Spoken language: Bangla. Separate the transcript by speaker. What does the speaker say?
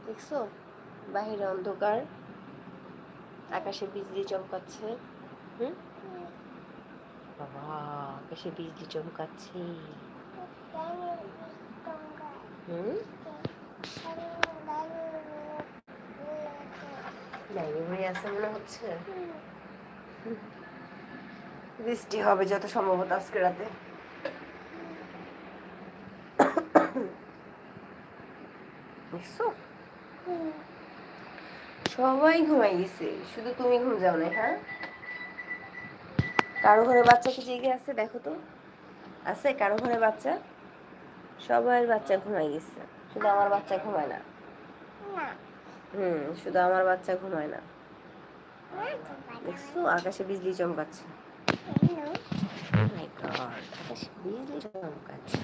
Speaker 1: দেখছো বাহিরে অন্ধকার, আকাশে বিজলি চমকাচ্ছে। বাবা, আকাশে বিজলি চমকাচ্ছে। লাইব্রেরি আছে মনে হচ্ছে। বৃষ্টি হবে যত সম্ভবত আজকে রাতে। সবাই ঘুমাই গেছে, শুধু তুমি ঘুম যাও না। হ্যাঁ, কারো ঘরে বাচ্চা কি জেগে আছে দেখো তো? আছে কারো ঘরে বাচ্চা? সবার বাচ্চা ঘুমাই গেছে, শুধু আমার বাচ্চা ঘুমায় না। শুধু আমার বাচ্চা ঘুমায় না। দেখছো আকাশে বিজলি চমকাচ্ছে। আকাশে বিজলি চমকাচ্ছে।